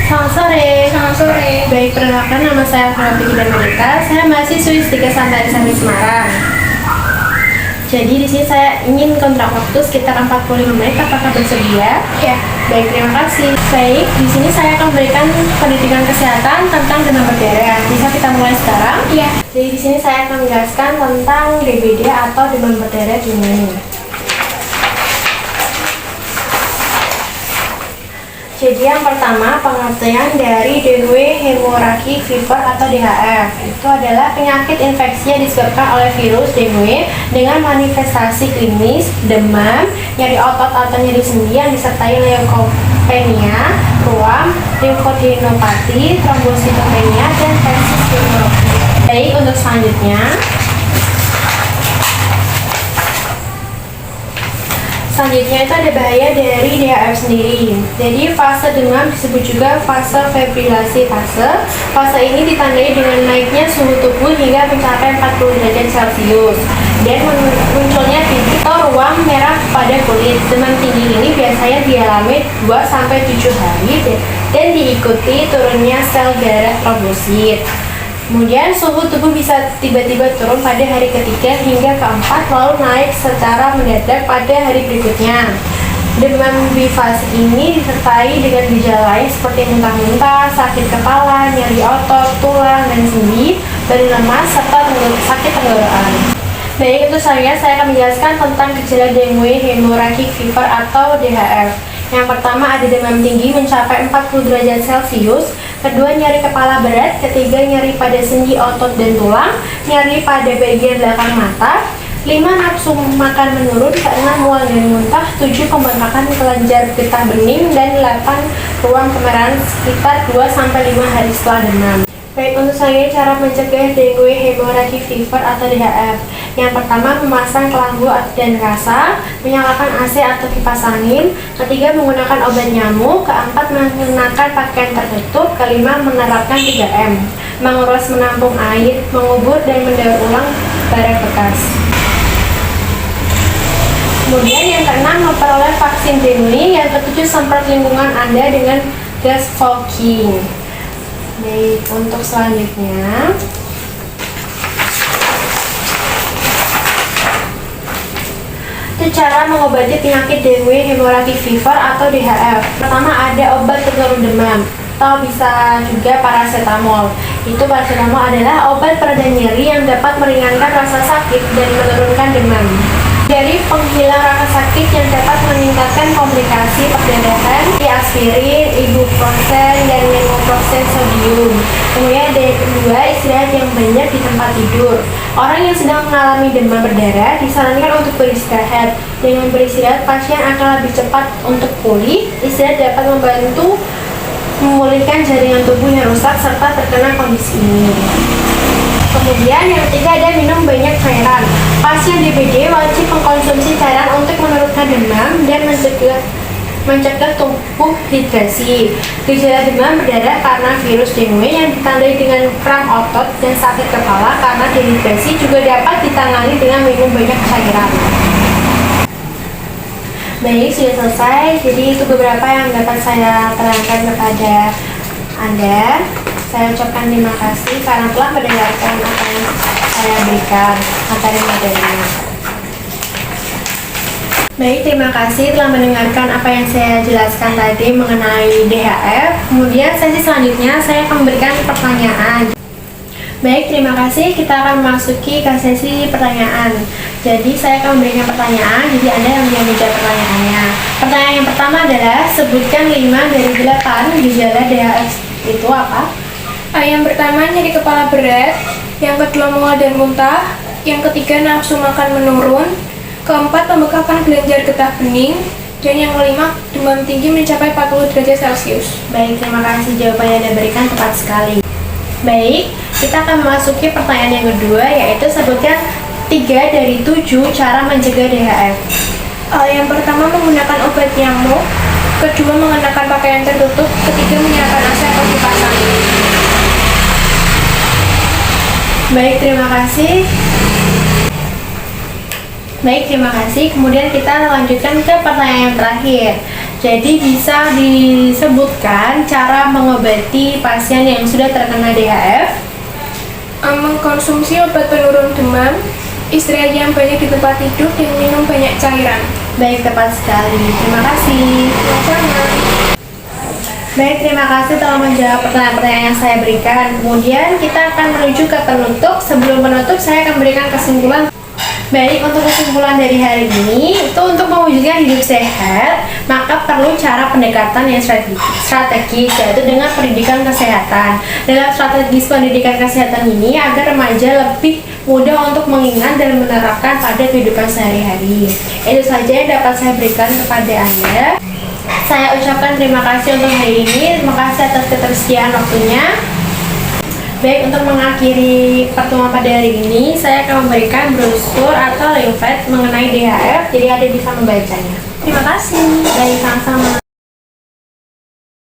Selamat sore. Selamat sore. Baik, perkenalkan nama saya Farah dan Melita. Saya mahasiswi Stika Santari Sari Semarang. Jadi di sini saya ingin kontrak waktu sekitar 45 menit. Apakah bersedia? Ya. Baik, terima kasih. Baik, di sini saya akan memberikan pendidikan kesehatan tentang demam berdarah. Bisa kita mulai sekarang? Iya. Jadi di sini saya akan menjelaskan tentang DBD atau demam berdarah dini. Jadi yang pertama, pengertian dari dengue hemorrhagic fever atau DHF itu adalah penyakit infeksi yang disebabkan oleh virus dengue dengan manifestasi klinis demam, nyeri otot atau nyeri sendi yang disertai leukopenia, ruam, limfodenopati, trombositopenia, dan sepsis hemorrhagic. Baik, untuk selanjutnya. Selanjutnya itu ada bahaya dari DHF sendiri. Jadi fase demam disebut juga fase febrilasi fase. Fase ini ditandai dengan naiknya suhu tubuh hingga mencapai 40 derajat Celcius dan munculnya titik atau ruang merah pada kulit. Demam tinggi ini biasanya dialami 2-7 hari dan diikuti turunnya sel darah trombosit. Kemudian suhu tubuh bisa tiba-tiba turun pada hari ketiga hingga keempat, lalu naik secara mendadak pada hari berikutnya. Demam bifasi ini disertai dengan gejala lain seperti muntah-muntah, sakit kepala, nyeri otot, tulang, dan sendi, badan lemas, serta sakit tenggorokan. Baik, itu saya akan menjelaskan tentang gejala dengue hemorrhagic fever atau DHF. Yang pertama ada demam tinggi mencapai 40 derajat Celcius, kedua nyeri kepala berat, ketiga nyeri pada sendi, otot, dan tulang, nyeri pada bagian belakang mata, 5 nafsu makan menurun, 6 mual dan muntah, 7 pembengkakan kelenjar getah bening, dan 8 ruam kemerahan sekitar 2-5 hari setelah demam. Baik, untuk saya cara mencegah dengue hemorrhagic fever atau DHF. Yang pertama, memasang kelambu dan rasa, menyalakan AC atau kipas angin, ketiga menggunakan obat nyamuk, keempat menggunakan pakaian tertutup, kelima menerapkan 3M, menguras menampung air, mengubur dan mendaur ulang barang bekas. Kemudian yang keenam, memperoleh vaksin dengue. Yang ketujuh, semprot lingkungan Anda dengan gas fogging. Baik, untuk selanjutnya itu cara mengobati penyakit dengue hemorrhagic fever atau DHF. Pertama ada obat penurun demam atau bisa juga paracetamol. Paracetamol adalah obat pereda nyeri yang dapat meringankan rasa sakit dan menurunkan demam. Dari penghilang rasa sakit yang dapat meningkatkan komplikasi perdarahan, aspirin, ibuprofen, dan naproxen sodium. Kemudian ada yang kedua, istirahat yang banyak di tempat tidur. Orang yang sedang mengalami demam berdarah disarankan untuk beristirahat. Dengan beristirahat, pasien akan lebih cepat untuk pulih. Istirahat dapat membantu memulihkan jaringan tubuh yang rusak serta terkena kondisi ini. Kemudian yang ketiga ada minum banyak cairan. Pasien DBD wajib mengkonsumsi cairan untuk menurunkan demam dan mencegah tubuh hidrasi. Gejala demam berdarah karena virus dengue yang ditandai dengan kram otot dan sakit kepala karena dehidrasi juga dapat ditangani dengan minum banyak cairan. Baik, sudah selesai. Jadi itu beberapa yang dapat saya terangkan kepada Anda. Saya ucapkan terima kasih karena telah mendengarkan apa yang saya berikan materi-materinya. Baik, terima kasih telah mendengarkan apa yang saya jelaskan tadi mengenai DHF. Kemudian sesi selanjutnya saya akan memberikan pertanyaan. Baik, terima kasih. Kita akan memasuki ke sesi pertanyaan. Jadi saya akan memberikan pertanyaan, jadi Anda yang menjawab pertanyaannya. Pertanyaan yang pertama adalah sebutkan 5 dari 8 gejala DHF itu apa? Yang pertama nyeri kepala berat, yang kedua mual dan muntah, yang ketiga nafsu makan menurun, keempat pembekakan kelenjar getah bening, dan yang kelima demam tinggi mencapai 40 derajat Celcius. Baik, terima kasih jawaban yang Anda berikan tepat sekali. Baik, kita akan memasuki pertanyaan yang kedua, yaitu sebutkan 3 dari 7 cara mencegah DHF. Yang pertama menggunakan obat nyamuk, kedua mengenakan pakaian tertutup, ketiga menyalakan AC atau kipas angin. Baik, terima kasih. Kemudian kita lanjutkan ke pertanyaan yang terakhir. Jadi bisa disebutkan cara mengobati pasien yang sudah terkena DHF. Mengkonsumsi obat penurun demam, istirahat yang banyak di tempat tidur, dan minum banyak cairan. Baik, tepat sekali. Terima kasih. Sama-sama. Baik, terima kasih telah menjawab pertanyaan-pertanyaan yang saya berikan. Kemudian kita akan menuju ke penutup. Sebelum penutup, saya akan memberikan kesimpulan. Baik, untuk kesimpulan dari hari ini, itu untuk mewujudkan hidup sehat, maka perlu cara pendekatan yang strategis, yaitu dengan pendidikan kesehatan. Dalam strategis pendidikan kesehatan ini, agar remaja lebih mudah untuk mengingat dan menerapkan pada kehidupan sehari-hari. Itu saja yang dapat saya berikan kepada Anda. Saya ucapkan terima kasih untuk hari ini. Terima kasih atas ketersediaan waktunya. Baik, untuk mengakhiri pertemuan pada hari ini, saya akan memberikan brosur atau leaflet mengenai DHF, jadi Anda bisa membacanya. Terima kasih. Baik, sama-sama.